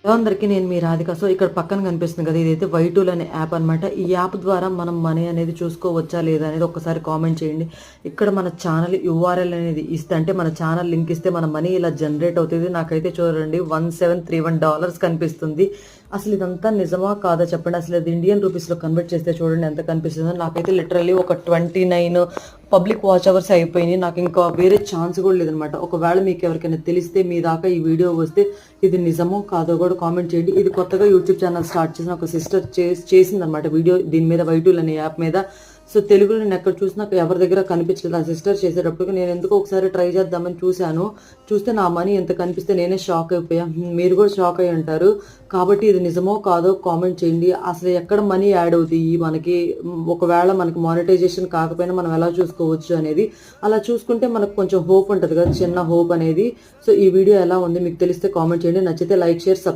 Hello అందరికీ, నేను మీ Radhika. So ఇక్కడ పక్కన కనిపిస్తుంది కదా, ఇదైతే వైటూల్ అనే యాప్ అనమాట. ఈ యాప్ ద్వారా మనం మనీ అనేది చూసుకోవచ్చా లేదా అనేది ఒక్కసారి కామెంట్ చేయండి. ఇక్కడ మన ఛానల్ యూఆర్ఎల్ అనేది ఇస్తే, అంటే మన ఛానల్ లింక్ ఇస్తే మన మనీ ఇలా జనరేట్ అవుతుంది. నాకైతే చూడండి $1731 కనిపిస్తుంది. అసలు ఇదంతా నిజమా కాదా చెప్పండి. అసలు అది ఇండియన్ రూపీస్లో కన్వర్ట్ చేస్తే చూడండి ఎంత కనిపిస్తుందో. నాకైతే లిటరల్లీ ఒక 29 పబ్లిక్ వాచ్ అవర్స్ అయిపోయినాయి. నాకు ఇంకా వేరే ఛాన్స్ కూడా లేదనమాట. ఒకవేళ మీకు ఎవరికైనా తెలిస్తే, మీ దాకా ఈ వీడియో వస్తే ఇది నిజమో కాదో కూడా కామెంట్ చేయండి. ఇది కొత్తగా యూట్యూబ్ ఛానల్ స్టార్ట్ చేసిన ఒక సిస్టర్ చేసిందనమాట వీడియో దీని మీద, వైటూల్ అనే యాప్ మీద. సో తెలుగులో నేను ఎక్కడ చూసినా ఎవరి దగ్గర కనిపించలేదు. ఆ సిస్టర్ చేసేటప్పుడు నేను ఎందుకో ఒకసారి ట్రై చేద్దామని చూస్తే నా మనీ ఎంత కనిపిస్తే నేనే షాక్ అయిపోయా. మీరు కూడా షాక్ అయి ఉంటారు. కాబట్టి ఇది నిజమో కాదో కామెంట్ చేయండి. అసలు ఎక్కడ మనీ యాడ్ అవుతాయి మనకి, ఒకవేళ మనకి మానిటైజేషన్ కాకపోయినా మనం ఎలా చూసుకోవచ్చు అనేది. అలా చూసుకుంటే మనకు కొంచెం హోప్ ఉంటుంది కదా, చిన్న హోప్ అనేది. సో ఈ వీడియో ఎలా ఉంది మీకు తెలిస్తే కామెంట్ చేయండి. నచ్చితే లైక్, షేర్, సబ్స్క్రైబ్.